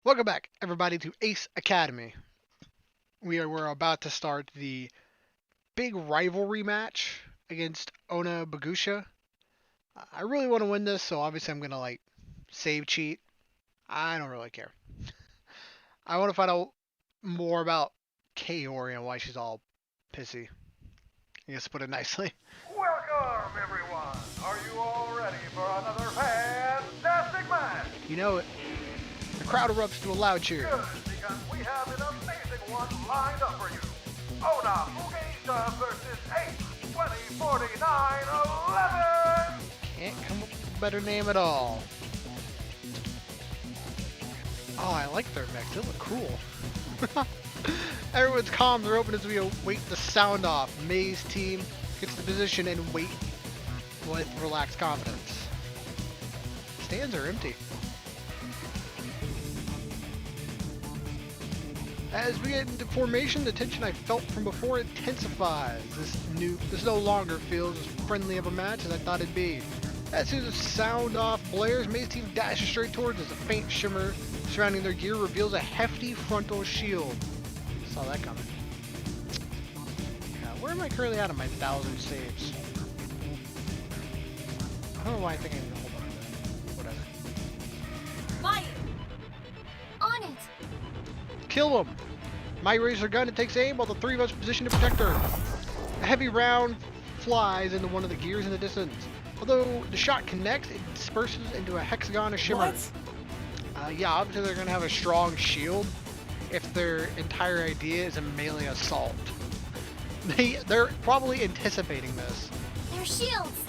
Welcome back, everybody, to Ace Academy. We're about to start the big rivalry match against Ona Bagusha. I really want to win this, so obviously I'm gonna save cheat. I don't really care. I want to find out more about Kaori and why she's all pissy. I guess to put it nicely. Welcome, everyone. Are you all ready for another fantastic match? You know it. The crowd erupts to a loud cheer. Good, because we have an amazing one lined up for you. Ona Bagusha versus Ace 20, 49, 11. Can't come up with a better name at all. Oh, I like their mechs. They look cool. Everyone's calm. They're open as we await the sound off. May's team gets the position and wait with relaxed confidence. Stands are empty. As we get into formation, the tension I felt from before intensifies. This no longer feels as friendly of a match as I thought it'd be. As soon as the sound off blares, May's team dashes straight towards us. A faint shimmer surrounding their gear reveals a hefty frontal shield. Saw that coming. Where am I currently at on my 1,000 saves? I don't know why I think I need to hold on to that. Whatever. Fire! On it! Kill him! Mai raises her gun and takes aim while the three of us position to protect her. A heavy round flies into one of the gears in the distance. Although the shot connects, it disperses into a hexagon of shimmer. Yeah, obviously they're going to have a strong shield if their entire idea is a melee assault. They're probably anticipating this. They're shields!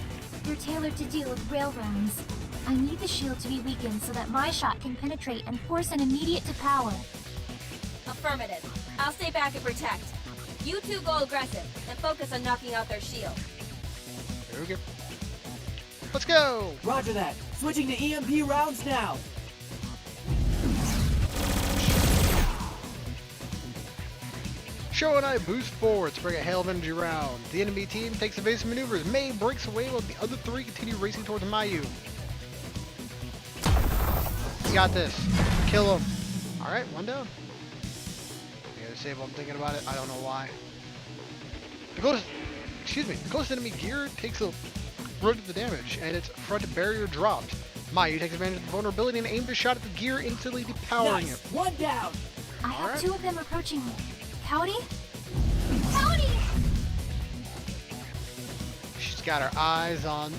They're tailored to deal with railroads. I need the shield to be weakened so that my shot can penetrate and force an immediate to power. Affirmative. I'll stay back and protect. You two go aggressive and focus on knocking out their shield. There we go. Let's go! Roger that. Switching to EMP rounds now. Sho and I boost forward to bring a hail of energy round. The enemy team takes evasive maneuvers. May breaks away while the other three continue racing towards Mayu. You got this. Kill him. Alright, one down. Save while I'm thinking about it. I don't know why. The closest enemy gear takes a run of the damage, and its front barrier dropped. Mayu takes advantage of the vulnerability and aims a shot at the gear, instantly depowering Nice. it. One down. I have Alright. two of them approaching me. Kaori? Kaori! She's got her eyes on...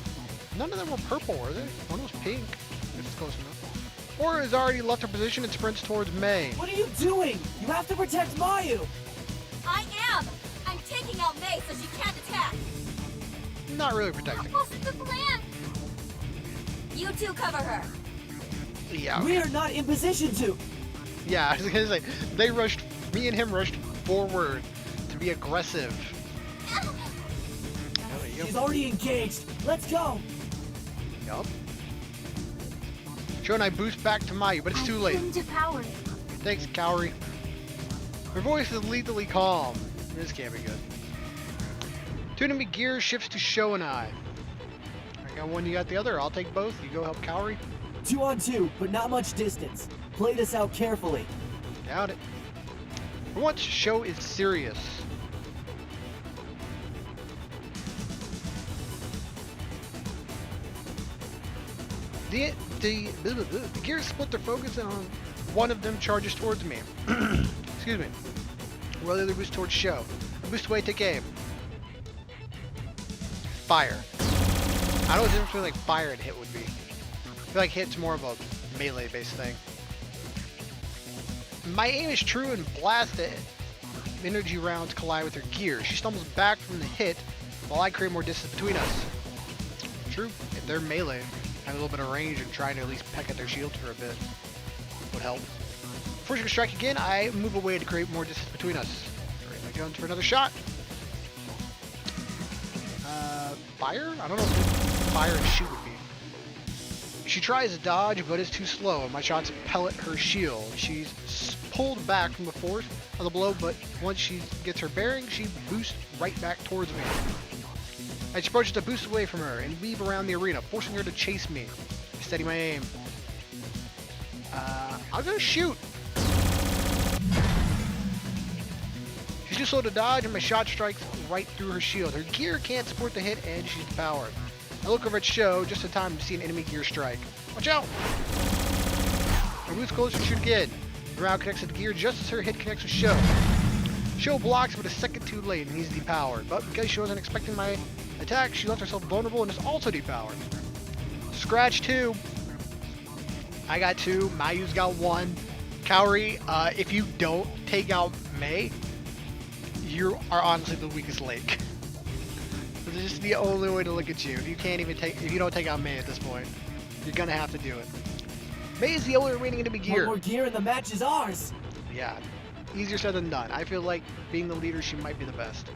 None of them were purple, were they? One was pink. If it's close enough. Or has already left her position and sprints towards May. What are you doing? You have to protect Mayu. I am! I'm taking out May so she can't attack! Not really That protecting. wasn't the plan! You two cover her! Yeah. We are not in position to. Yeah, I was gonna say, me and him rushed forward to be aggressive. There you She's go. already engaged. Let's go. Yup. Sho and I boost back to Mayu, but it's too late. To power it. Thanks, Kaori. Her voice is lethally calm. This can't be good. Two enemy gear shifts to Sho and I. I got one, you got the other. I'll take both. You go help Kaori. 2 on 2, but not much distance. Play this out carefully. Doubt it. For once, Sho is serious. The gears split their focus and on one of them charges towards me. Excuse me. While the other boosts towards Sho. I boost away, take aim. Fire. I don't know what the difference between fire and hit would be. I feel like hit's more of a melee based thing. My aim is true and blast it. Energy rounds collide with her gear. She stumbles back from the hit while I create more distance between us. True, if they're melee, have a little bit of range and trying to at least peck at their shields for a bit would help. Before she can strike again, I move away to create more distance between us. Ready my guns for another shot. Fire? I don't know what fire and shoot would be. She tries to dodge, but is too slow, and my shots pellet her shield. She's pulled back from the force of the blow, but once she gets her bearing, she boosts right back towards me. I approach to boost away from her and weave around the arena, forcing her to chase me. I steady my aim. I'm gonna shoot. too slow to dodge, and my shot strikes right through her shield. Her gear can't support the hit, and she's depowered. I look over at Sho just in time to see an enemy gear strike. Watch out! Her moves closer to shoot again. The round connects with the gear just as her hit connects with Sho. Sho blocks, but a second too late, and he's depowered. But because she wasn't expecting my attack, she left herself vulnerable and is also depowered. Scratch 2. I got 2. Mayu's got 1. Kaori, if you don't take out Mei, you are honestly the weakest link. This is just the only way to look at you. If you don't take out Mei at this point, you're gonna have to do it. Mei is the only remaining enemy gear. One more gear and the match is ours. Yeah, easier said than done. I feel like being the leader, she might be the best.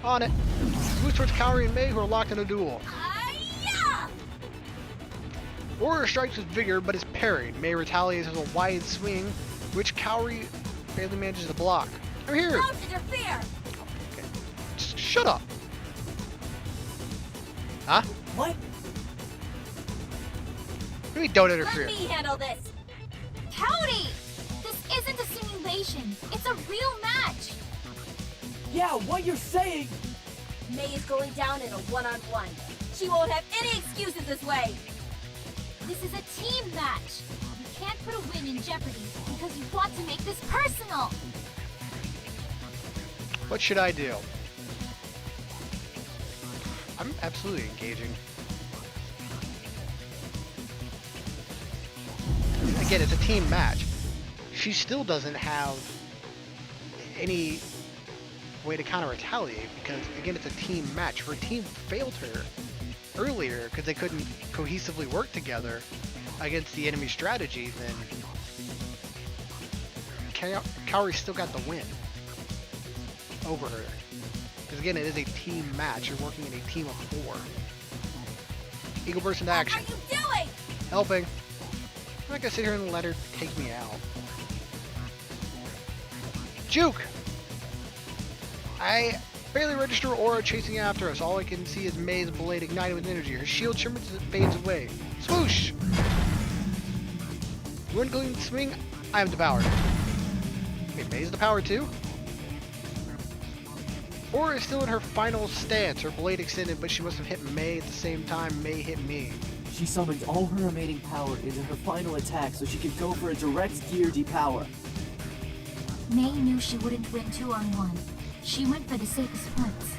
On it. Moves towards Kaori and Mei, who are locked in a duel. Warrior strikes with vigor, but is parried. Mei retaliates with a wide swing, which Kaori barely manages to block. I'm here! Don't interfere! Okay. Just shut up! Huh? What? Maybe don't interfere. Let me handle this! Kaori! This isn't a simulation. It's a real match. Yeah, what you're saying? Mei is going down in a one-on-one. She won't have any excuses this way! This is a team match. You can't put a win in jeopardy because you want to make this personal. What should I do? I'm absolutely engaging. Again, it's a team match. She still doesn't have any way to counter-retaliate because, again, it's a team match. Her team failed her earlier because they couldn't cohesively work together against the enemy strategy. Then Kaori still got the win over her. Because again, it is a team match. You're working in a team of 4. Eagle burst into action. What are you doing? Helping. I'm not gonna sit here and let her take me out. Juke! I barely register Aura chasing after us. All I can see is Mei's blade ignited with energy. Her shield shimmers as it fades away. Swoosh! Wind gleam swing. I am devoured. Wait, Mei's devoured too? Aura is still in her final stance. Her blade extended, but she must have hit Mei at the same time Mei hit me. She summoned all her remaining power into her final attack so she could go for a direct gear depower. Mei knew she wouldn't win 2-on-1. She went for the safest points.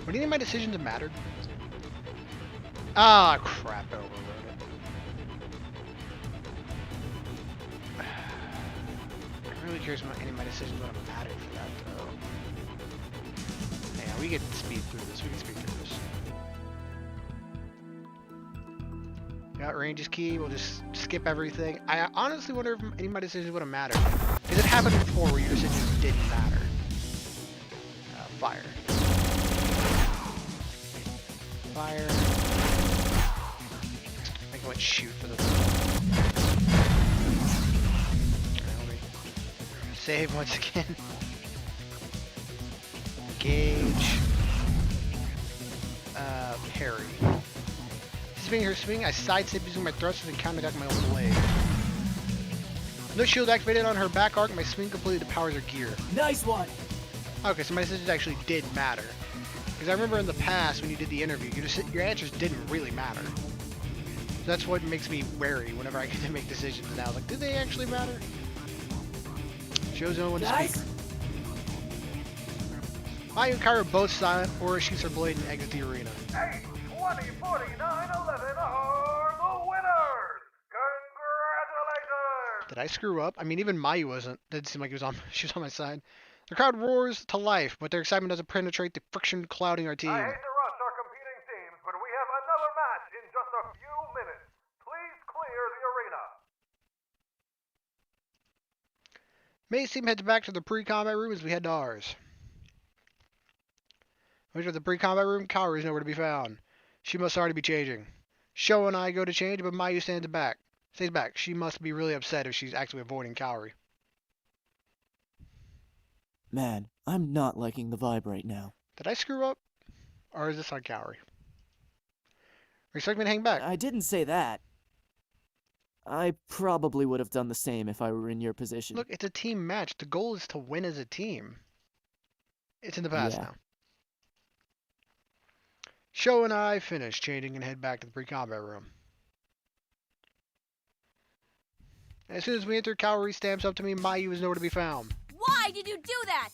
What do you think my decisions have mattered? Ah, crap, I overrode it. I'm really curious about any of my decisions would have mattered for that, though. Yeah, we can speed through this. Got ranges key. We'll just skip everything. I honestly wonder if any of my decisions would have mattered. Because it happened before where your decisions didn't matter. Fire. Fire. I think I went shoot for this. Let me save once again. Engage. Parry. Anticipating her swing, I sidestep using my thrusters and counterattack my own blade. No shield activated on her back arc, my swing completely depowers her gear. Nice one! Okay, so my decisions actually did matter. Because I remember in the past when you did the interview, your answers didn't really matter. So that's what makes me wary whenever I get to make decisions now. Like, do they actually matter? Shows no one to speak. Mayu and Kaori are both silent. Aura shoots her blade and exits the arena. 8, 20, 49, 11 are the winners! Congratulations! Did I screw up? I mean, even Mayu wasn't. Didn't seem like she was on my side. The crowd roars to life, but their excitement doesn't penetrate the friction clouding our team. I hate to rush our competing teams, but we have another match in just a few minutes. Please clear the arena. Mei's team heads back to the pre-combat room as we head to ours. When we enter the pre-combat room, Kaori is nowhere to be found. She must already be changing. Sho and I go to change, but Mayu stays back. She must be really upset if she's actually avoiding Kaori. Man, I'm not liking the vibe right now. Did I screw up? Or is this on Kaori? Expect me to hang back? I didn't say that. I probably would have done the same if I were in your position. Look, it's a team match. The goal is to win as a team. It's in the past Yeah. now. Sho and I finish changing and head back to the pre-combat room. As soon as we enter, Kaori stamps up to me, Mayu is nowhere to be found. Why did you do that?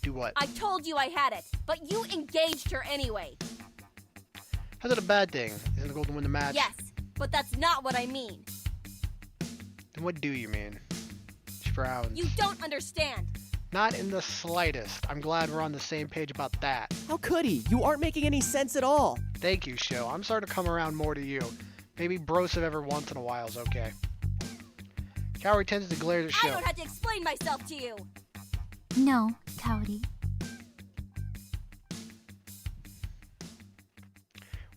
Do what? I told you I had it, but you engaged her anyway. How's that a bad thing? Isn't the goal to win the match? Yes, but that's not what I mean. Then what do you mean? She frowns. You don't understand. Not in the slightest. I'm glad we're on the same page about that. How could he? You aren't making any sense at all. Thank you, Sho. I'm starting to come around more to you. Maybe brosif every once in a while is okay. Kaori tends to glare at I Sho. don't have to explain myself to you. No, Kaori.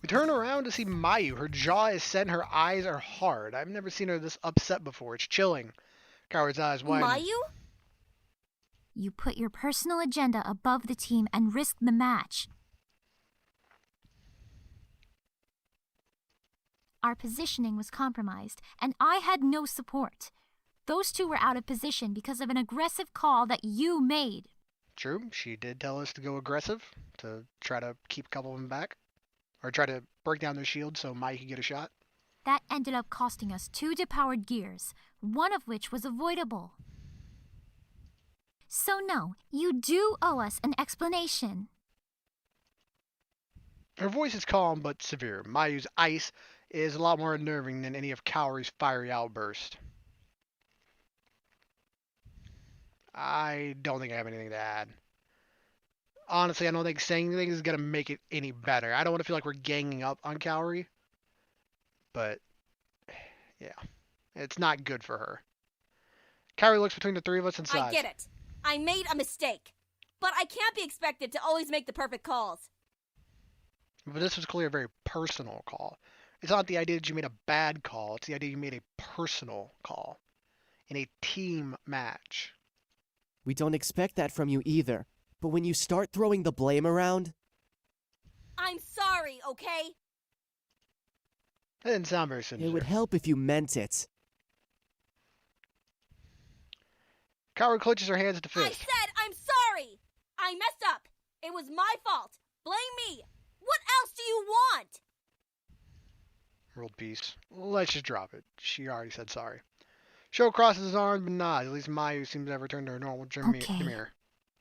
We turn around to see Mayu. Her jaw is set and her eyes are hard. I've never seen her this upset before. It's chilling. Kaori's eyes widen. Mayu? You put your personal agenda above the team and risked the match. Our positioning was compromised, and I had no support. Those two were out of position because of an aggressive call that you made. True. She did tell us to go aggressive, to try to keep a couple of them back. Or try to break down their shield so Mayu could get a shot. That ended up costing us 2 depowered gears, one of which was avoidable. So no, you do owe us an explanation. Her voice is calm but severe. Mayu's ice is a lot more unnerving than any of Kaori's fiery outbursts. I don't think I have anything to add. Honestly, I don't think saying anything is going to make it any better. I don't want to feel like we're ganging up on Kaori. But, yeah. It's not good for her. Kaori looks between the three of us and sighs. I get it. I made a mistake. But I can't be expected to always make the perfect calls. But this was clearly a very personal call. It's not the idea that you made a bad call. It's the idea you made a personal call. In a team match. We don't expect that from you either. But when you start throwing the blame around... I'm sorry, okay? That didn't sound very sincere. It would help if you meant it. Kaori clutches her hands at the I fist. said I'm sorry! I messed up. It was my fault. Blame me. What else do you want? World peace. Let's just drop it. She already said sorry. Sho crosses his arms but nods. At least Mayu seems to have returned to her normal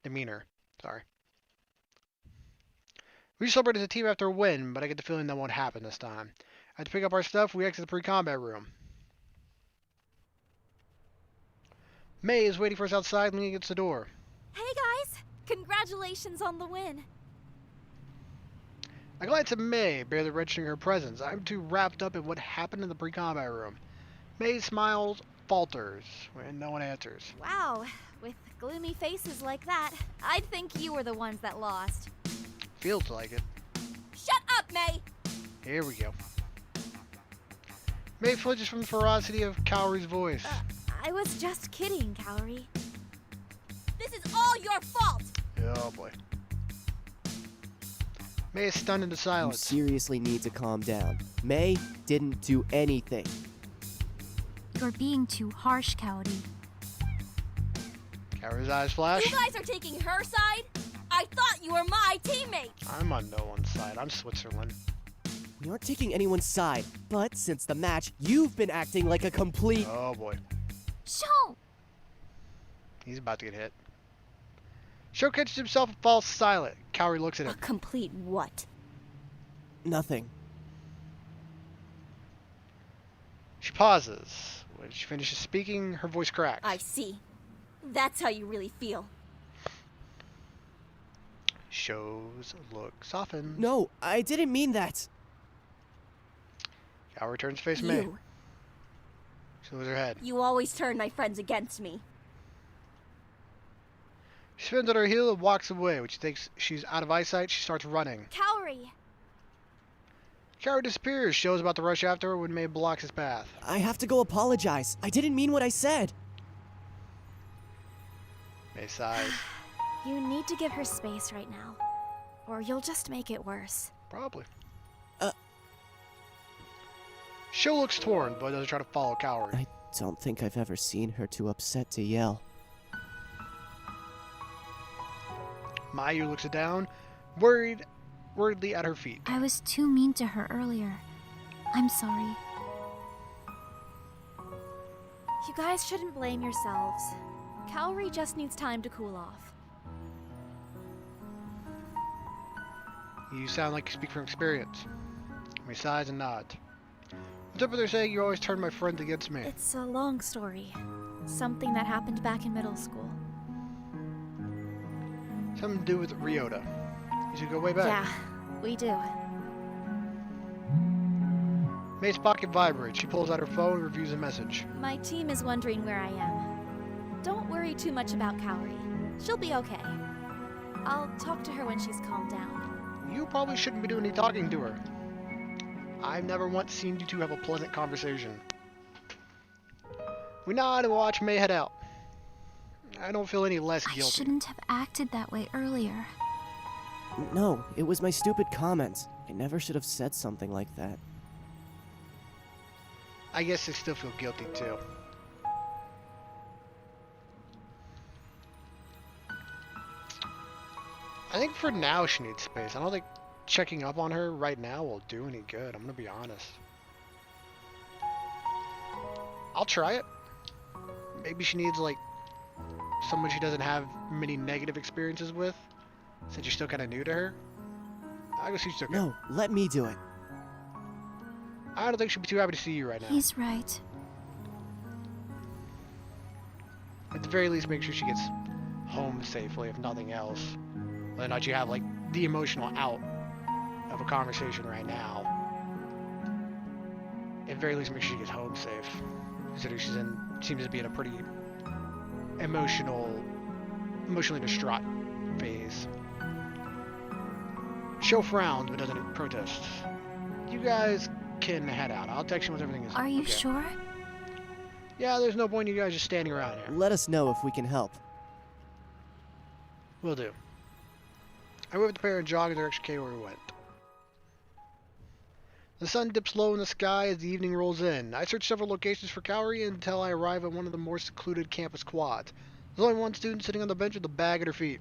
demeanor. Sorry. We celebrate as a team after a win, but I get the feeling that won't happen this time. After pick up our stuff, we exit the pre-combat room. May is waiting for us outside, leaning against the door. Hey guys! Congratulations on the win. I glance at May, barely registering her presence. I'm too wrapped up in what happened in the pre-combat room. May smiles, falters, when no one answers. Wow, with gloomy faces like that, I'd think you were the ones that lost. Feels like it. Shut up, May! Here we go. May flinches from the ferocity of Kaori's voice. I was just kidding, Kaori. This is all your fault! Oh boy. May is stunned into You silence. seriously need to calm down. May didn't do anything. You're being too harsh, Kaori. Kaori's eyes flash. You guys are taking her side? I thought you were my teammate! I'm on no one's side. I'm Switzerland. We aren't taking anyone's side, but since the match, you've been acting like a complete... Oh boy. Sho! He's about to get hit. Sho catches himself and falls silent. Kaori looks at A him. complete what? Nothing. She pauses. When she finishes speaking, her voice cracks. I see. That's how you really feel. Sho's look softened. No, I didn't mean that. Kaori turns to face May. You. She lowers her head. You always turn my friends against me. She spins on her heel and walks away. When she thinks she's out of eyesight, she starts running. Kaori! Kaori disappears. Sho's about to rush after her when May blocks his path. I have to go apologize. I didn't mean what I said. May sighs. You need to give her space right now, or you'll just make it worse. Probably. Sho looks torn, but doesn't try to follow Kaori. I don't think I've ever seen her too upset to yell. Mayu looks down, worriedly at her feet. I was too mean to her earlier. I'm sorry. You guys shouldn't blame yourselves. Kaori just needs time to cool off. You sound like you speak from experience. He sighs and nods. What's up with her saying you always turn my friends against me? It's a long story. Something that happened back in middle school. Something to do with Ryota. You should go way back. Yeah, we do. May's pocket vibrates. She pulls out her phone and reviews a message. My team is wondering where I am. Don't worry too much about Kaori. She'll be okay. I'll talk to her when she's calmed down. You probably shouldn't be doing any talking to her. I've never once seen you two have a pleasant conversation. We nod and watch May head out. I don't feel any less I guilty. shouldn't have acted that way earlier. No, it was my stupid comments. I never should have said something like that. I guess I still feel guilty too. I think for now she needs space. I don't think checking up on her right now will do any good. I'm gonna be honest. I'll try it. Maybe she needs like someone she doesn't have many negative experiences with, since you're still kind of new to her. I guess she's okay. No, let me do it. I don't think she'll be too happy to see you right now. He's right. At the very least, make sure she gets home safely, if nothing else. Whether or not you have like the emotional out of a conversation right now. At the very least, make sure she gets home safe. Considering seems to be in a pretty emotionally distraught phase. Sho frowns but doesn't protest. You guys can head out. I'll text you once everything is Are you okay. sure? Yeah, there's no point in you guys just standing around here. Let us know if we can help. Will do. I wave at the pair and jog in the direction Kaori went. The sun dips low in the sky as the evening rolls in. I search several locations for Kaori until I arrive at one of the more secluded campus quads. There's only one student sitting on the bench with a bag at her feet.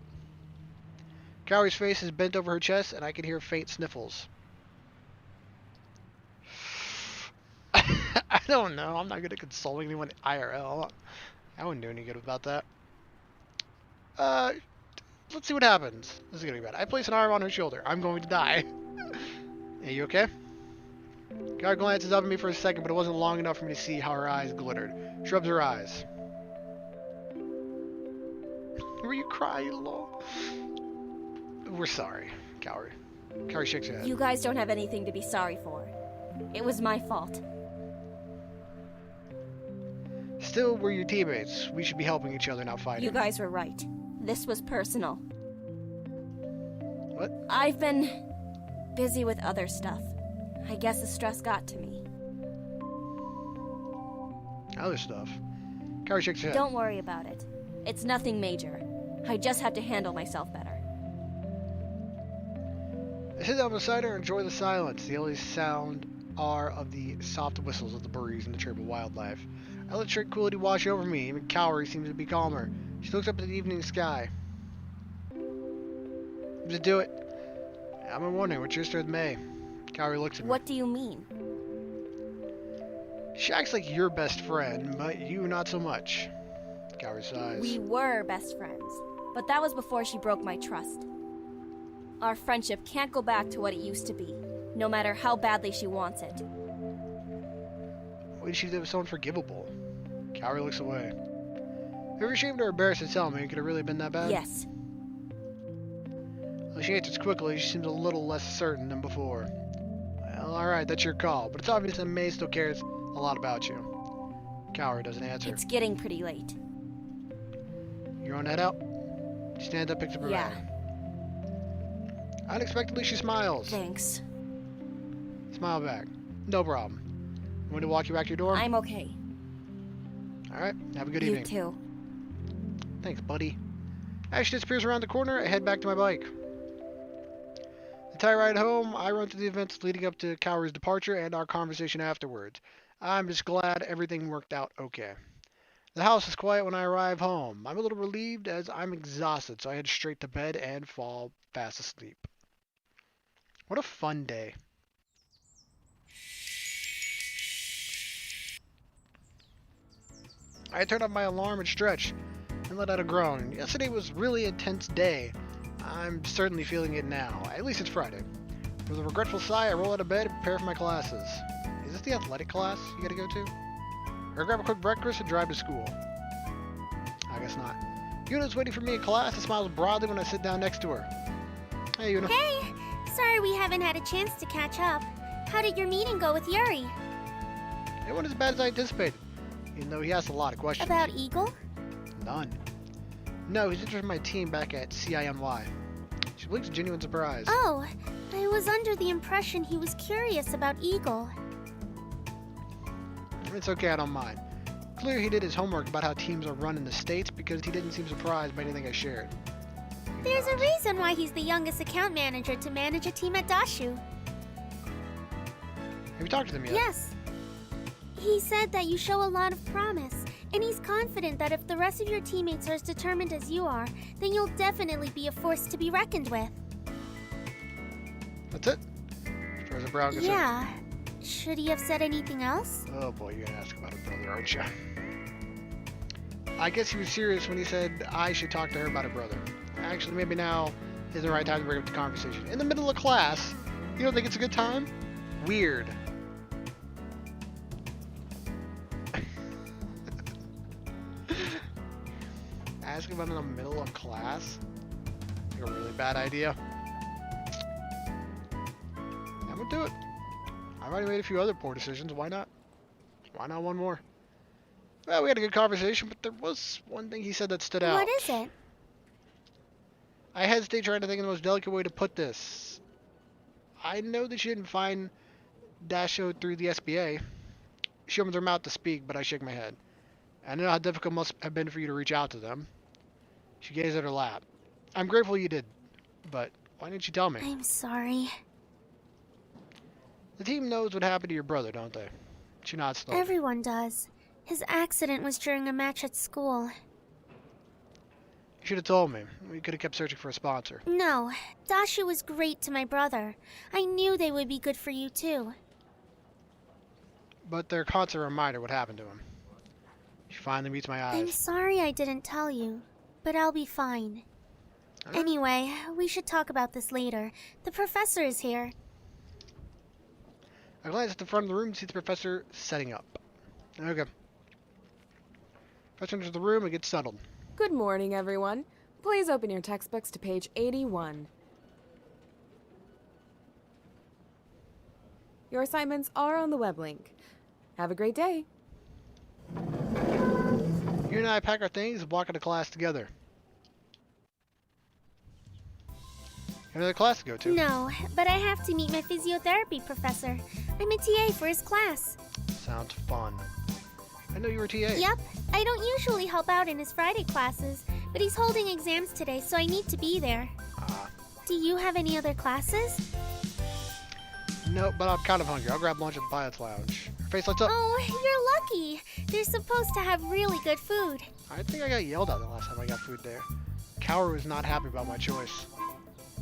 Kaori's face is bent over her chest, and I can hear faint sniffles. I don't know. I'm not good at consoling anyone IRL. I wouldn't do any good about that. Let's see what happens. This is gonna be bad. I place an arm on her shoulder. I'm going to die. Are you okay? Kaori glances up at me for a second, but it wasn't long enough for me to see how her eyes glittered. She rubs her eyes. Were you crying, lol? We're sorry, Kaori. Kaori shakes her head. You guys don't have anything to be sorry for. It was my fault. Still, we're your teammates. We should be helping each other, not fighting. You guys were right. This was personal. What? I've been busy with other stuff. I guess the stress got to me. Other stuff. Kaori shakes her head. Don't worry about it. It's nothing major. I just have to handle myself better. I sit down beside her and enjoy the silence. The only sound are of the soft whistles of the breeze and the chirp of wildlife. I let tranquility wash over me. Even Kaori seems to be calmer. She looks up at the evening sky. To do it. I've been wondering what's your story with May. Kaori looks at me. What do you mean? She acts like your best friend, but you not so much. Kaori sighs. We were best friends, but that was before she broke my trust. Our friendship can't go back to what it used to be, no matter how badly she wants it. Why did she do so unforgivable? Kaori looks away. If you're ashamed or embarrassed to tell me, could it really have been that bad? Yes. Well, she answers quickly. She seems a little less certain than before. Well, alright, that's your call, but it's obvious that May still cares a lot about you. Kaori doesn't answer. It's getting pretty late. You want to head out? She stands up, picks up her Yeah. bag. Unexpectedly, she smiles. Thanks. Smile back. No problem. You want me to walk you back to your dorm? I'm okay. Alright, have a good You evening. too. Thanks, buddy. As she disappears around the corner, I head back to my bike. The entire ride home, I run through the events leading up to Kaori's departure and our conversation afterwards. I'm just glad everything worked out okay. The house is quiet when I arrive home. I'm a little relieved as I'm exhausted, so I head straight to bed and fall fast asleep. What a fun day. I turned off my alarm and stretched and let out a groan. Yesterday was a really intense day. I'm certainly feeling it now. At least it's Friday. With a regretful sigh, I roll out of bed and prepare for my classes. Is this the athletic class you gotta go to? Or grab a quick breakfast and drive to school? I guess not. Yuna's waiting for me in class and smiles broadly when I sit down next to her. Hey, Yuna. Hey! Sorry we haven't had a chance to catch up. How did your meeting go with Yuri? It wasn't as bad as I anticipated, even though he asked a lot of questions. About Eagle? None. No, he's interested in my team back at CINY. She looks genuine surprise. Oh, I was under the impression he was curious about Eagle. It's okay, I don't mind. Clearly he did his homework about how teams are run in the States because he didn't seem surprised by anything I shared. There's a reason why he's the youngest account manager to manage a team at Dashu. Have you talked to them yet? Yes. He said that you show a lot of promise, and he's confident that if the rest of your teammates are as determined as you are, then you'll definitely be a force to be reckoned with. That's it? As far as the brow goes. Yeah. Should he have said anything else? Oh boy, you're gonna ask about her brother, aren't you? I guess he was serious when he said I should talk to her about her brother. Actually, maybe now is the right time to bring up the conversation. In the middle of class? You don't think it's a good time? Weird. Asking about in the middle of class? Like a really bad idea. I'm gonna do it. I've already made a few other poor decisions. Why not? Why not one more? Well, we had a good conversation, but there was one thing he said that stood out. What is it? I hesitate trying to think of the most delicate way to put this. I know that she didn't find Dasho through the SBA. She opens her mouth to speak, but I shake my head. I know how difficult it must have been for you to reach out to them. She gazed at her lap. I'm grateful you did, but why didn't you tell me? I'm sorry. The team knows what happened to your brother, don't they? She nods slowly. Everyone does. His accident was during a match at school. You should have told me. We could have kept searching for a sponsor. No, Dashu was great to my brother. I knew they would be good for you too. But they're a constant reminder what happened to him. She finally meets my I'm eyes. sorry I didn't tell you, but I'll be fine. Anyway, we should talk about this later. The professor is here. I glance at the front of the room to see the professor setting up. Okay. Professor enters the room and gets settled. Good morning, everyone. Please open your textbooks to page 81. Your assignments are on the web link. Have a great day. You and I pack our things and walk into class together. You have another class to go to. No, but I have to meet my physiotherapy professor. I'm a TA for his class. Sounds fun. I know you were TA. Yep, I don't usually help out in his Friday classes, but he's holding exams today, so I need to be there. Do you have any other classes? No, but I'm kind of hungry. I'll grab lunch at the Pilot's Lounge. Her face lights up. Oh, you're lucky. They're supposed to have really good food. I think I got yelled at the last time I got food there. Kaori was not happy about my choice.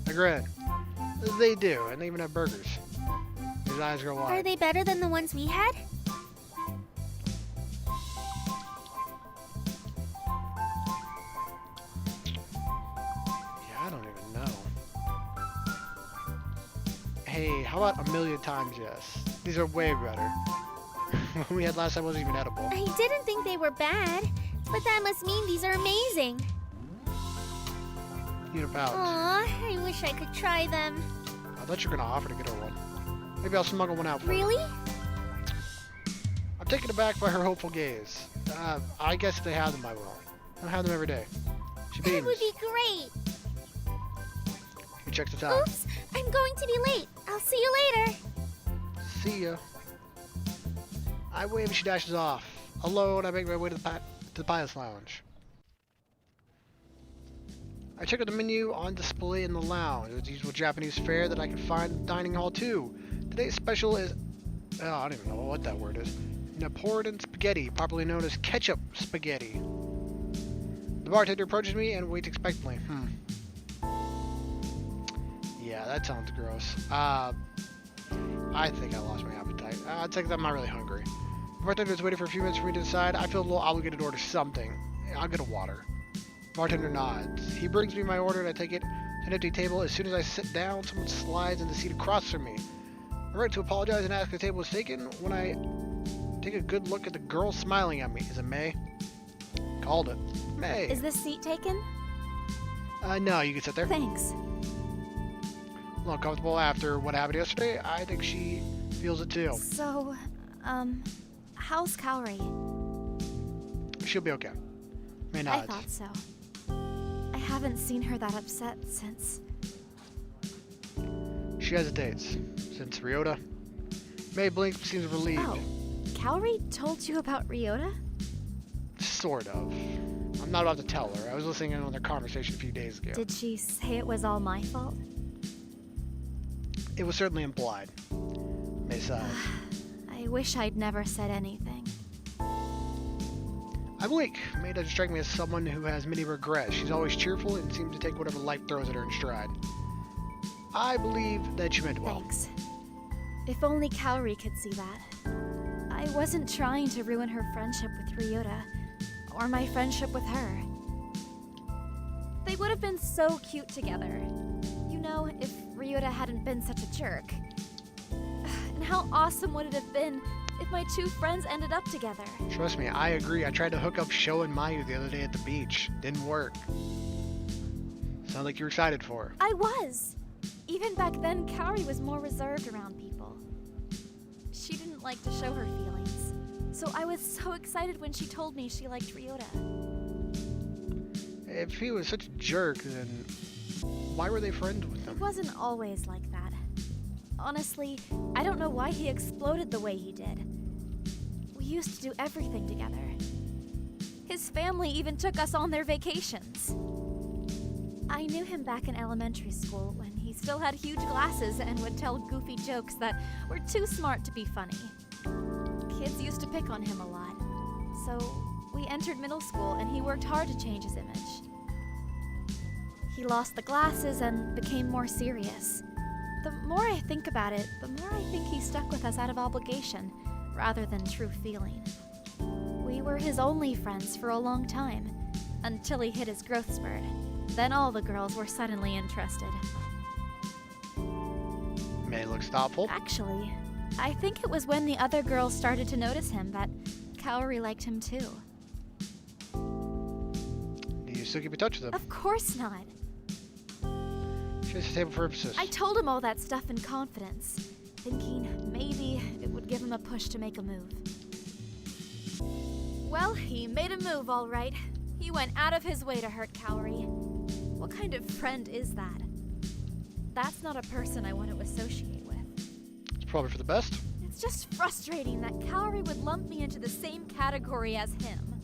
I grin. They do, and they even have burgers. His eyes go wide. Are they better than the ones we had? Yeah, I don't even know. Hey, how about a million times yes? These are way better. What we had last time wasn't even edible. I didn't think they were bad, but that must mean these are amazing. Eat a pouch. Aw, I wish I could try them. I thought you were going to offer to get her one. Maybe I'll smuggle one out for you. Really? I'm taken aback by her hopeful gaze. I guess if they have them, I will. I don't have them every day. She beams. That would be great. He checks the time. Oops, I'm going to be late. I'll see you later. See ya. I wave and she dashes off. Alone, I make my way to the Pilot's Lounge. I check out the menu on display in the lounge. There's the usual Japanese fare that I can find in the dining hall too. Today's special is, I don't even know what that word is. Napolitan spaghetti, popularly known as ketchup spaghetti. The bartender approaches me and waits expectantly. Yeah, that sounds gross. I think I lost my appetite. I'd say that I'm not really hungry. The bartender is waiting for a few minutes for me to decide. I feel a little obligated to order something. I'll get a water. Bartender nods. He brings me my order and I take it to an empty table. As soon as I sit down, someone slides in the seat across from me. I'm ready to apologize and ask if the table was taken when I take a good look at the girl smiling at me. Is it May? Called it. May. Is this seat taken? No, you can sit there. Thanks. A little uncomfortable after what happened yesterday. I think she feels it too. So, how's Kaori? She'll be okay. May I nods. thought so. I haven't seen her that upset since... She hesitates. Since Ryota. May blinks, seems relieved. Oh, Kaori told you about Ryota? Sort of. I'm not about to tell her. I was listening in on their conversation a few days ago. Did she say it was all my fault? It was certainly implied. May sighs. I wish I'd never said anything. I blink. May doesn't strike me as someone who has many regrets. She's always cheerful and seems to take whatever life throws at her in stride. I believe that you meant well. Thanks. If only Kaori could see that. I wasn't trying to ruin her friendship with Ryota, or my friendship with her. They would have been so cute together. You know, if Ryota hadn't been such a jerk. And how awesome would it have been if my two friends ended up together? Trust me, I agree. I tried to hook up Sho and Mayu the other day at the beach. Didn't work. Sound like you're excited for her. I was! Even back then, Kaori was more reserved around people. She didn't like to show her feelings. So I was so excited when she told me she liked Ryota. If he was such a jerk, then why were they friends with him? It wasn't always like that. Honestly, I don't know why he exploded the way he did. We used to do everything together. His family even took us on their vacations. I knew him back in elementary school when he still had huge glasses and would tell goofy jokes that were too smart to be funny. Kids used to pick on him a lot. So we entered middle school and he worked hard to change his image. He lost the glasses and became more serious. The more I think about it, the more I think he stuck with us out of obligation, rather than true feeling. We were his only friends for a long time, until he hit his growth spurt. Then all the girls were suddenly interested. May looks thoughtful. Actually, I think it was when the other girls started to notice him that Kaori liked him too. Do you still keep in touch with him? Of course not. She has a table for emphasis. I told him all that stuff in confidence, thinking maybe it would give him a push to make a move. Well, he made a move, all right. He went out of his way to hurt Kaori. What kind of friend is that? That's not a person I want to associate with. It's probably for the best. It's just frustrating that Kaori would lump me into the same category as him.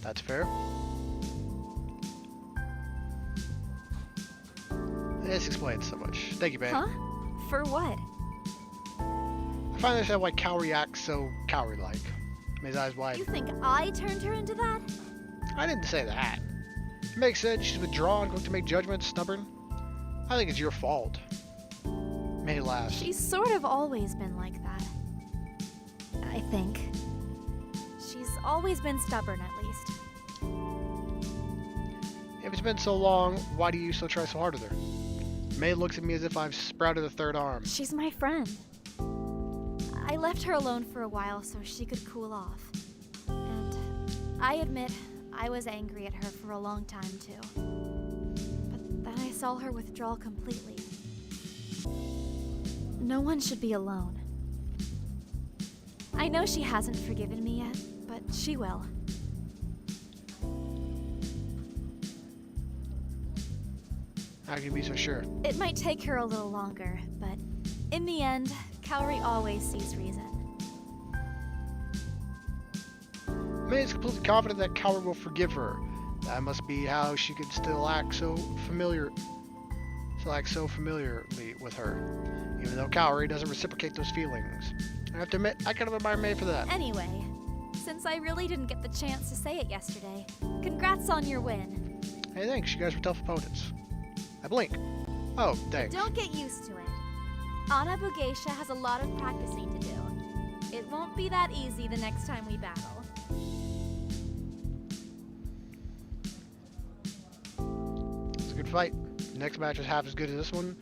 That's fair. This explains so much. Thank you, babe. Huh? For what? I finally understand why Kaori acts so Kaori-like. May's eyes wide. You think I turned her into that? I didn't say that. It makes sense. She's withdrawn, quick to make judgments, stubborn. I think it's your fault. May laughs. She's sort of always been like that. I think. She's always been stubborn, at least. If it's been so long, why do you still try so hard with her? May looks at me as if I've sprouted a third arm. She's my friend. I left her alone for a while so she could cool off. And I admit, I was angry at her for a long time too. But then I saw her withdraw completely. No one should be alone. I know she hasn't forgiven me yet, but she will. How can you be so sure? It might take her a little longer, but in the end, Kaori always sees reason. May is completely confident that Kaori will forgive her. That must be how she could still act so familiarly with her, even though Kaori doesn't reciprocate those feelings. I have to admit, I kind of admire May for that. Anyway, since I really didn't get the chance to say it yesterday, congrats on your win. Hey, thanks. You guys were tough opponents. I blink. Oh, thanks. Don't get used to it. Ana Bugeisha has a lot of practicing to do. It won't be that easy the next time we battle. It's a good fight. The next match is half as good as this one.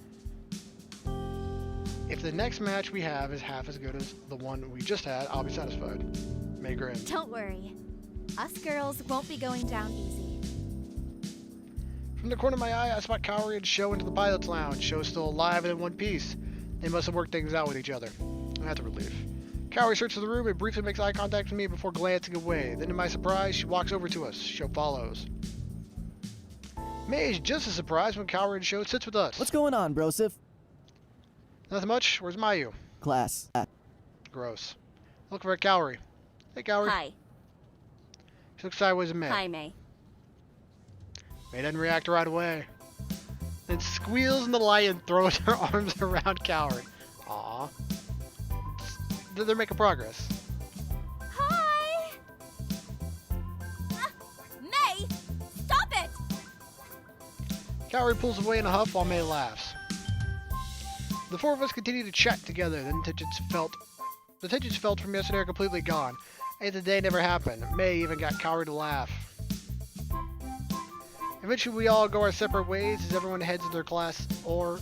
If the next match we have is half as good as the one we just had, I'll be satisfied. May grin. Don't worry. Us girls won't be going down easy. From the corner of my eye, I spot Kaori and Sho into the pilot's lounge. Sho's still alive and in one piece. They must have worked things out with each other. That's a relief. Kaori searches the room and briefly makes eye contact with me before glancing away. Then to my surprise, she walks over to us. Sho follows. May is just as surprised when Kaori and Sho sits with us. What's going on, Brosif? Nothing much. Where's Mayu? Class. Gross. Looking for Kaori. Hey, Kaori. Hi. She looks sideways at May. Hi, May. May doesn't react right away. Then squeals in the light and throws her arms around Kaori. Aw. They're making progress. Hi! May! Stop it! Kaori pulls away in a huff while May laughs. The four of us continue to chat together. The tensions felt from yesterday are completely gone. And the day never happened. May even got Kaori to laugh. Eventually we all go our separate ways as everyone heads to their class or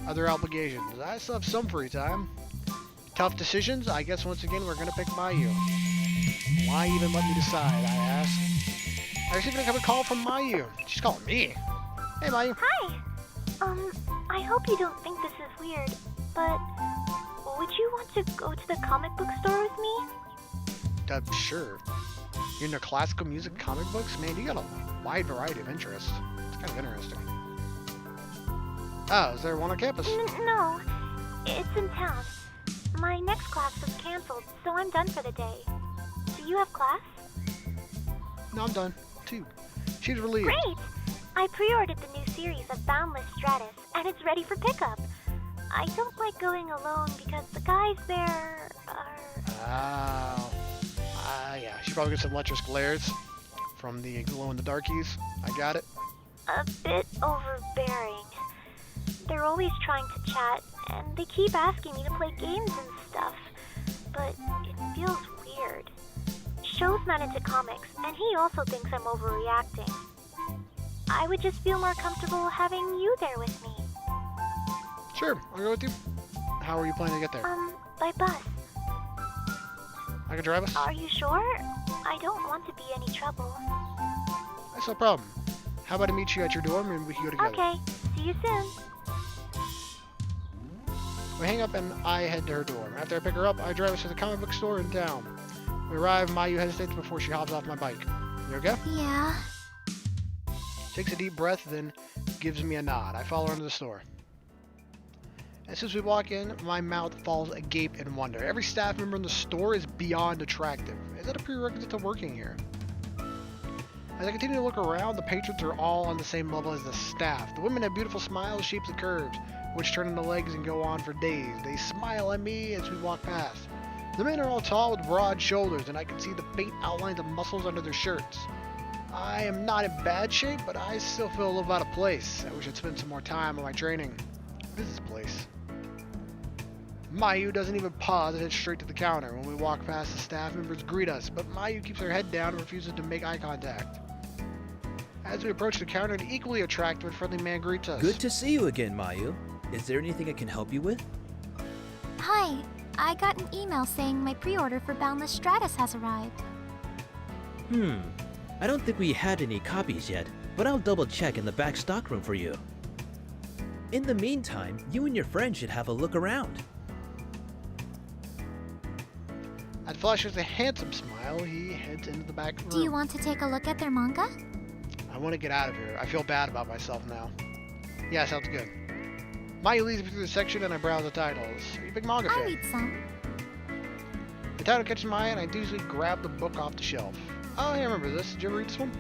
other obligations. I still have some free time. Tough decisions? I guess once again we're gonna pick Mayu. Why even let me decide, I ask. I received an incoming call from Mayu. She's calling me. Hey Mayu. Hi. I hope you don't think this is weird, but would you want to go to the comic book store with me? Sure. You're into classical music comic books? Man, you got a wide variety of interests. It's kind of interesting. Oh, is there one on campus? No, it's in town. My next class was canceled, so I'm done for the day. Do you have class? No, I'm done. Too. She's relieved. Great! I pre-ordered the new series of Boundless Stratus, and it's ready for pickup. I don't like going alone because the guys there are... Oh. Yeah. She probably gets some lecherous glares from the glow-in-the-darkies. I got it. a bit overbearing. They're always trying to chat, and they keep asking me to play games and stuff, but it feels weird. Sho's not into comics, and he also thinks I'm overreacting. I would just feel more comfortable having you there with me. Sure, I'll go with you. How are you planning to get there? By bus. I can drive us? Are you sure? I don't want to be any trouble. That's no problem. How about I meet you at your dorm and we can go together? Okay, see you soon. We hang up and I head to her dorm. After I pick her up, I drive us to the comic book store in town. We arrive, Mayu hesitates before she hops off my bike. You okay? Yeah. Takes a deep breath, then gives me a nod. I follow her into the store. As soon as we walk in, my mouth falls agape in wonder. Every staff member in the store is beyond attractive. Is that a prerequisite to working here? As I continue to look around, the patrons are all on the same level as the staff. The women have beautiful smiles, shapes, and curves, which turn into legs and go on for days. They smile at me as we walk past. The men are all tall with broad shoulders, and I can see the faint outlines of muscles under their shirts. I am not in bad shape, but I still feel a little out of place. I wish I'd spend some more time on my training. What is this place? Mayu doesn't even pause and heads straight to the counter. When we walk past, the staff members greet us, but Mayu keeps her head down and refuses to make eye contact. As we approach the counter, an equally attractive and friendly man greets us. Good to see you again, Mayu. Is there anything I can help you with? Hi. I got an email saying my pre-order for Boundless Stratus has arrived. I don't think we had any copies yet, but I'll double check in the back stockroom for you. In the meantime, you and your friend should have a look around. At Flash with a handsome smile, he heads into the back room. Do you want to take a look at their manga? I want to get out of here. I feel bad about myself now. Yeah, sounds good. Mayu leads me through the section and I browse the titles. Are you a big manga fan? I read some. The title catches my eye and I usually grab the book off the shelf. Oh, hey, I remember this. Did you ever read this one?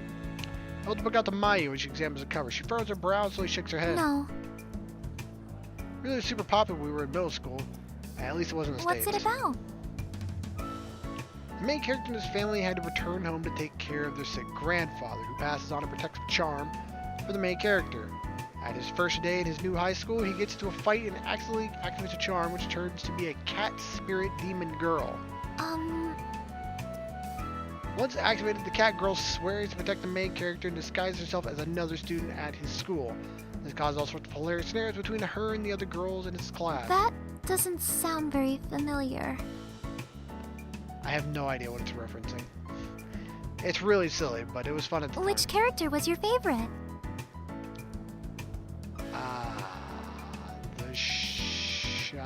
I hold the book out to Mayu when she examines the cover. She furrows her brow and slowly shakes her head. No. Really super popular when we were in middle school. At least it wasn't the What's States. it about? The main character and his family had to return home to take care of their sick grandfather, who passes on a protective charm for the main character. At his first day in his new high school, he gets into a fight and accidentally activates a charm, which turns to be a cat spirit demon girl. Once activated, the cat girl swears to protect the main character and disguises herself as another student at his school. This causes all sorts of hilarious scenarios between her and the other girls in his class. That doesn't sound very familiar. I have no idea what it's referencing. It's really silly, but it was fun at the Which time. character was your favorite? The shy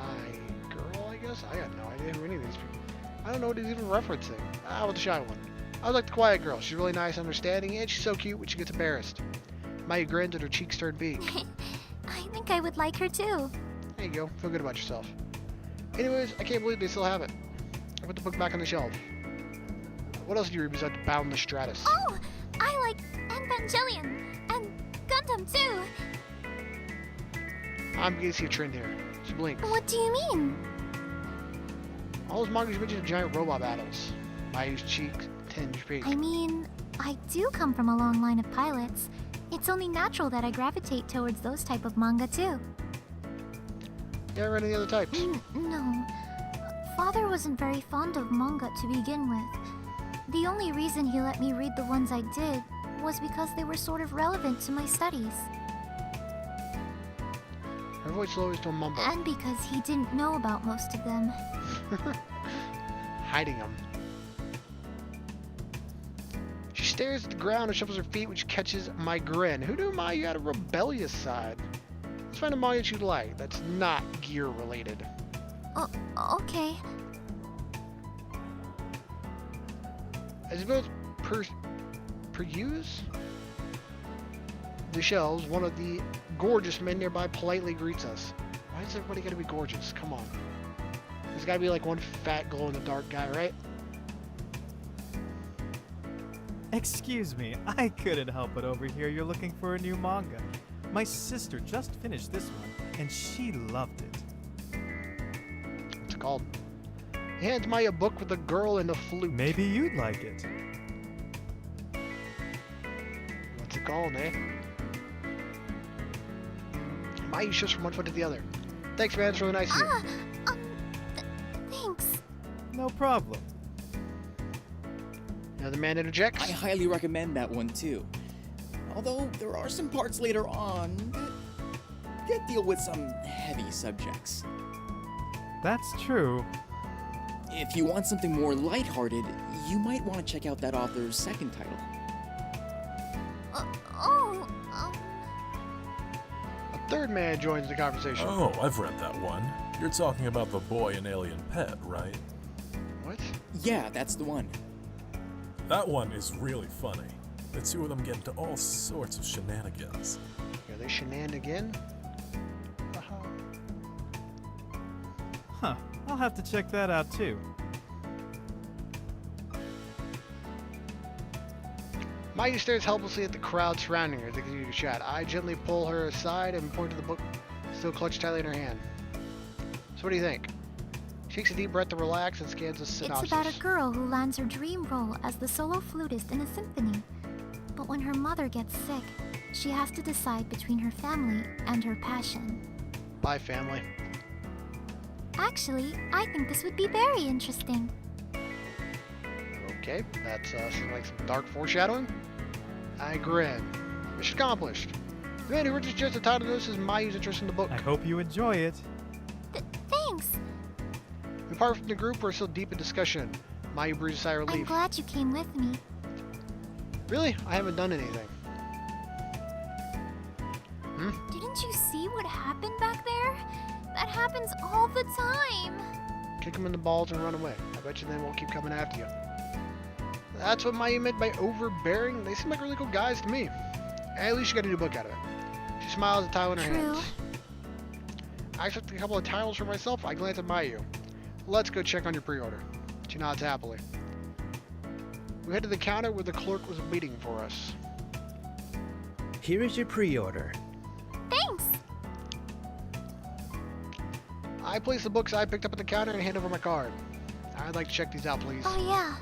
girl, I guess? I got no idea who any of these people. I don't know what he's even referencing. How about the shy one? I like the quiet girl. She's really nice, understanding, and she's so cute when she gets embarrassed. Maya grins and her cheeks turn big. I think I would like her too. There you go. Feel good about yourself. Anyways, I can't believe they still have it. I put the book back on the shelf. What else do you read besides Bound the Stratus? Oh, I like Evangelion and Gundam too. I'm beginning to see a trend here. She blinks. What do you mean? All those mangas mention giant robot battles. Mayu's cheeks tinge pink. I mean, I do come from a long line of pilots. It's only natural that I gravitate towards those type of manga too. You ever read any other types? No. Father wasn't very fond of manga to begin with. The only reason he let me read the ones I did was because they were sort of relevant to my studies. Her voice lowers to a mumble. And because he didn't know about most of them. Hiding them. She stares at the ground and shuffles her feet, which catches my grin. Who knew Mayu had a rebellious side? Let's find a manga you'd like that's not gear related. Okay. As we both peruse the shelves, one of the gorgeous men nearby politely greets us. Why is everybody gotta be gorgeous? Come on. There's gotta be like one fat glow-in-the-dark guy, right? Excuse me, I couldn't help but overhear you're looking for a new manga. My sister just finished this one, and she loved it. What's it called? He hands Maya a book with a girl and a flute. Maybe you'd like it. What's it called, eh? Maya shifts from one foot to the other. Thanks, man. It's really nice of you. Thanks. No problem. Another man interjects. I highly recommend that one too. Although there are some parts later on that deal with some heavy subjects. That's true. If you want something more lighthearted, you might want to check out that author's second title. A third man joins the conversation. Oh, I've read that one. You're talking about the boy and alien pet, right? What? Yeah, that's the one. That one is really funny. The two of them get into all sorts of shenanigans. Are they shenanigans? Huh, I'll have to check that out too. Maya stares helplessly at the crowd surrounding her as they continue to chat. I gently pull her aside and point to the book still clutched tightly in her hand. So what do you think? She takes a deep breath to relax and scans the synopsis. It's about a girl who lands her dream role as the solo flutist in a symphony. But when her mother gets sick, she has to decide between her family and her passion. Bye, family. Actually, I think this would be very interesting. Okay, that's like some dark foreshadowing. I grin. Mission accomplished. The man who wrote the title of this is Mayu's interest in the book. I hope you enjoy it. Thanks. We part from the group. We're still deep in discussion. Mayu breathes a sigh of relief. I'm glad you came with me. Really? I haven't done anything. Didn't you see what happened back there? That happens all the time. Kick them in the balls and run away. I bet you they won't keep coming after you. That's what Mayu meant by overbearing. They seem like really cool guys to me. At least she got a new book out of it. She smiles at the title in her hands. I accept a couple of titles for myself. I glance at Mayu. Let's go check on your pre-order. She nods happily. We head to the counter where the clerk was waiting for us. Here is your pre-order. Thanks! I place the books I picked up at the counter and hand over my card. I'd like to check these out, please. Oh, yeah.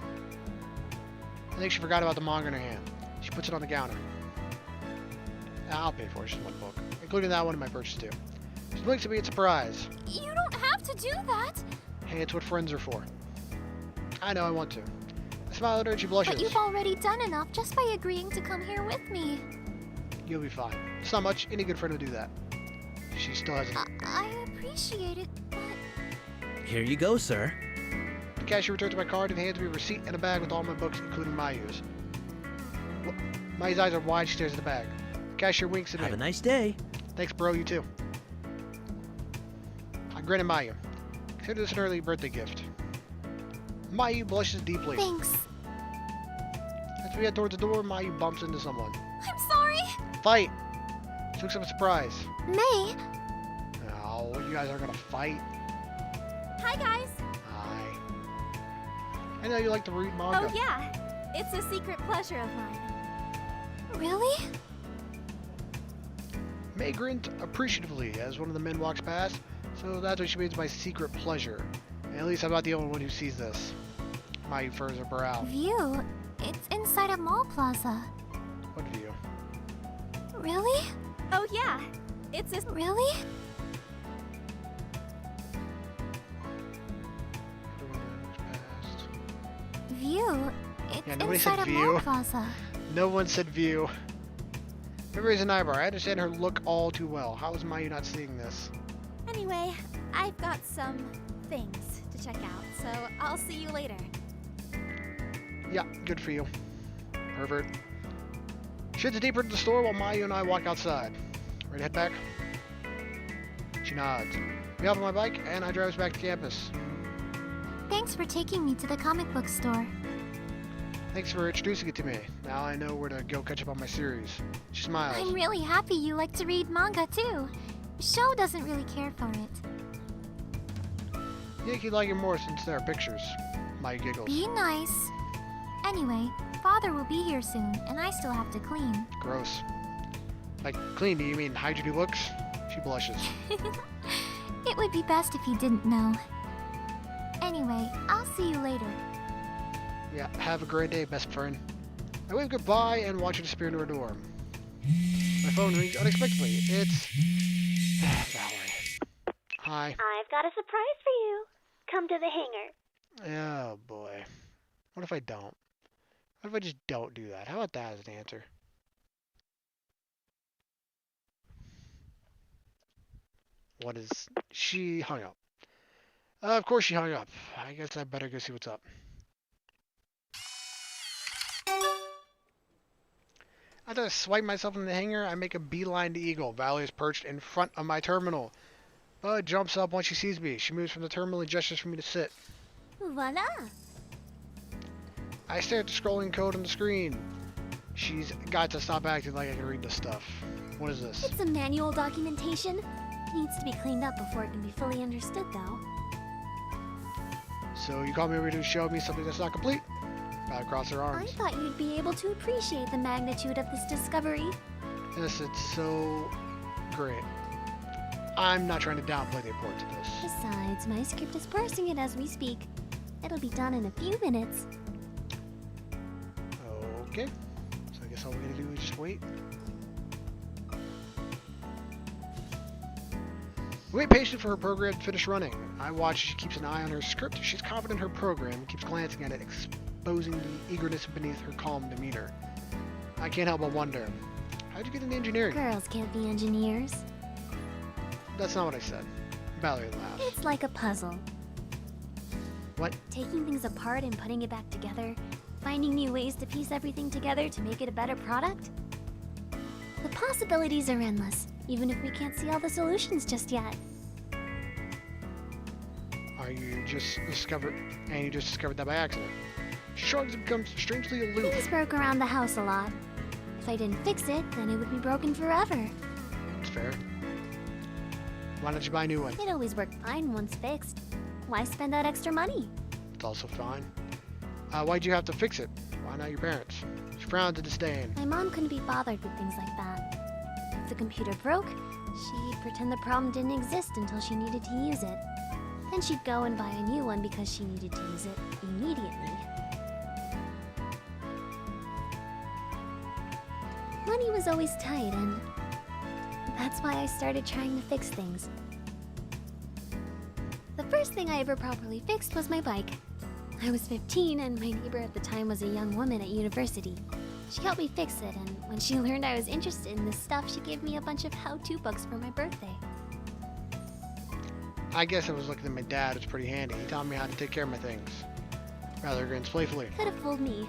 I think she forgot about the manga in her hand. She puts it on the counter. I'll pay for it, just one book, including that one in my purchase too. She looks at me in surprise. You don't have to do that! Hey, it's what friends are for. I know I want to. I smile at her and she blushes. But you've already done enough just by agreeing to come here with me. You'll be fine. It's not much. Any good friend would do that. She still hasn't. I appreciate it, but... Here you go, sir. The cashier returns my card and hands me a receipt and a bag with all my books, including Mayu's. Mayu's eyes are wide. She stares at the bag. The cashier winks at me. Have a nice day. Thanks, bro. You too. I grin at Mayu. Consider this an early birthday gift. Mayu blushes deeply. Thanks. As we head towards the door, Mayu bumps into someone. I'm sorry! Fight! She looks up in surprise. May? Oh, you guys aren't gonna fight. Hi, guys. Hi. I know you like to read manga. Oh, yeah. It's a secret pleasure of mine. Really? May grins appreciatively as one of the men walks past, so that's what she means by secret pleasure. At least I'm not the only one who sees this. Mayu furrows her brow. View? It's inside a mall plaza. What view? Really? Oh, yeah. It's a... Really? View? It's Yeah, nobody inside said a view. mall plaza. No one said view. May raise an eyebrow. I understand her look all too well. How is Mayu not seeing this? Anyway, I've got some things to check out, so I'll see you later. Yeah, good for you. Pervert. She heads deeper into the store while Mayu and I walk outside. Ready to head back? She nods. We hop on my bike and I drive us back to campus. Thanks for taking me to the comic book store. Thanks for introducing it to me. Now I know where to go catch up on my series. She smiles. I'm really happy you like to read manga too. Sho doesn't really care for it. You think you'd like it more since there are pictures. Mayu giggles. Be nice. Anyway, Father will be here soon, and I still have to clean. Gross. Like, clean, do you mean hide your new books? She blushes. It would be best if you didn't know. Anyway, I'll see you later. Yeah, have a great day, best friend. I wave goodbye and watch her disappear into her dorm. My phone rings unexpectedly. It's... Valerie. Hi. I've got a surprise for you. Come to the hangar. Oh, boy. What if I don't? What if I just don't do that? How about that as an answer? What is... She hung up. Of course she hung up. I guess I better go see what's up. After I swipe myself in the hangar, I make a beeline to Eagle. Valerie is perched in front of my terminal. Bud jumps up once she sees me. She moves from the terminal and gestures for me to sit. Voila! I stare at the scrolling code on the screen. She's got to stop acting like I can read this stuff. What is this? It's a manual documentation. It needs to be cleaned up before it can be fully understood, though. So you called me over to show me something that's not complete? Valerie crosses her I arms. thought you'd be able to appreciate the magnitude of this discovery. Yes, it's so great. I'm not trying to downplay the importance of this. Besides, my script is parsing it as we speak. It'll be done in a few minutes. Okay. So I guess all we gotta do is just wait. We wait patiently for her program to finish running. I watch as she keeps an eye on her script. She's confident in her program and keeps glancing at it, exposing the eagerness beneath her calm demeanor. I can't help but wonder, how'd you get into engineering? Girls can't be engineers. That's not what I said. Valerie laughs. It's like a puzzle. What? Taking things apart and putting it back together. Finding new ways to piece everything together to make it a better product. The possibilities are endless, even if we can't see all the solutions just yet. Are you just discovered, and you just discovered that by accident? She shrugs and becomes strangely aloof. Things broke around the house a lot. If I didn't fix it, then it would be broken forever. It's fair. Why don't you buy a new one? It always worked fine once fixed. Why spend that extra money? It's also fine. Why'd you have to fix it? Why not your parents? She frowns in disdain. My mom couldn't be bothered with things like that. If the computer broke, she'd pretend the problem didn't exist until she needed to use it. Then she'd go and buy a new one because she needed to use it immediately. Money was always tight, and that's why I started trying to fix things. The first thing I ever properly fixed was my bike. I was 15, and my neighbor at the time was a young woman at university. She helped me fix it, and when she learned I was interested in this stuff, she gave me a bunch of how-to books for my birthday. I guess I was looking at my dad. It's pretty handy. He taught me how to take care of my things. Rather grins playfully. Could have fooled me.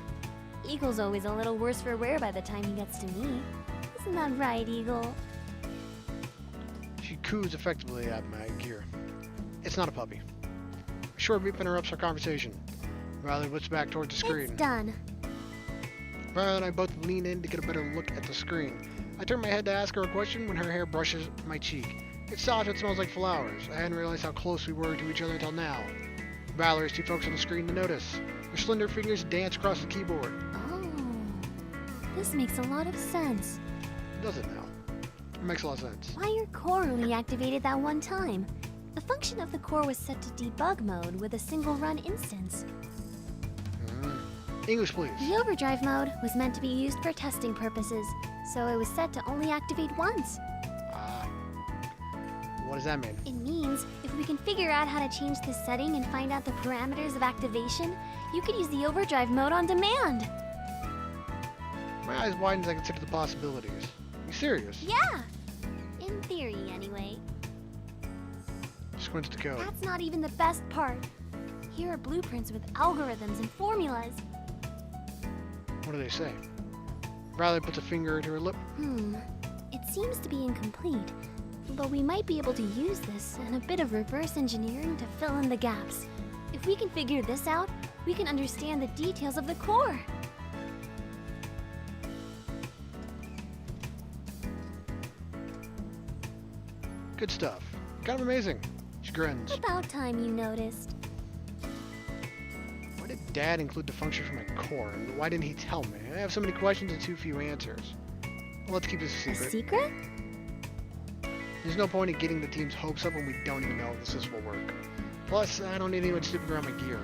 Eagle's always a little worse for wear by the time he gets to me. Isn't that right, Eagle? She coos effectively at my gear. It's not a puppy. A short beep interrupts our conversation. Riley whips back towards the screen. It's done. Riley and I both lean in to get a better look at the screen. I turn my head to ask her a question when her hair brushes my cheek. It's soft and smells like flowers. I hadn't realized how close we were to each other until now. Valerie's too focused on the screen to notice. Her slender fingers dance across the keyboard. Oh, this makes a lot of sense. Does it now? It makes a lot of sense. Why your core only activated that one time? The function of the core was set to debug mode with a single run instance. English, please. The overdrive mode was meant to be used for testing purposes, so it was set to only activate once. What does that mean? It means if we can figure out how to change this setting and find out the parameters of activation, you could use the overdrive mode on demand. My eyes widen as I consider the possibilities. You serious? Yeah! In theory, anyway. Squints the code. That's not even the best part. Here are blueprints with algorithms and formulas. What do they say? Riley puts a finger to her lip. It seems to be incomplete, but we might be able to use this and a bit of reverse engineering to fill in the gaps. If we can figure this out, we can understand the details of the core. Good stuff. Kind of amazing. She grins. About time you noticed. Why did Dad include the function for my core? And why didn't he tell me? I have so many questions and too few answers. Well, let's keep this a secret. A secret? There's no point in getting the team's hopes up when we don't even know if this will work. Plus, I don't need anyone snooping around my gear.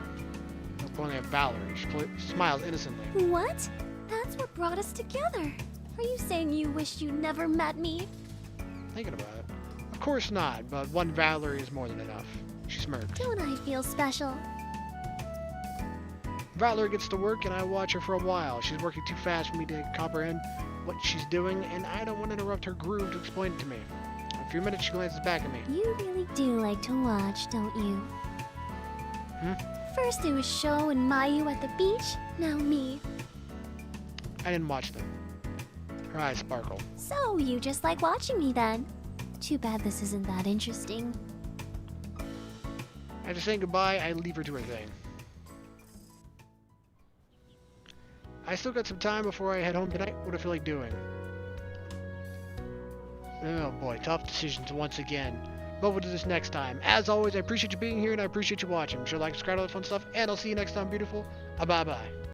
No point, I have Valerie. She smiles innocently. What? That's what brought us together. Are you saying you wished you never met me? Thinking about it. Of course not, but one Valerie is more than enough. She smirks. Don't I feel special? Valerie gets to work and I watch her for a while. She's working too fast for me to comprehend what she's doing, and I don't want to interrupt her groove to explain it to me. In a few minutes, she glances back at me. You really do like to watch, don't you? First it was Sho and Mayu at the beach, now me. I didn't watch them. Her eyes sparkle. So you just like watching me then? Too bad this isn't that interesting. After saying goodbye, I leave her to her thing. I still got some time before I head home tonight. What do I feel like doing? Oh boy, tough decisions once again. But we'll do this next time. As always, I appreciate you being here and I appreciate you watching. Be sure to like, subscribe, all that fun stuff, and I'll see you next time, beautiful. Bye-bye.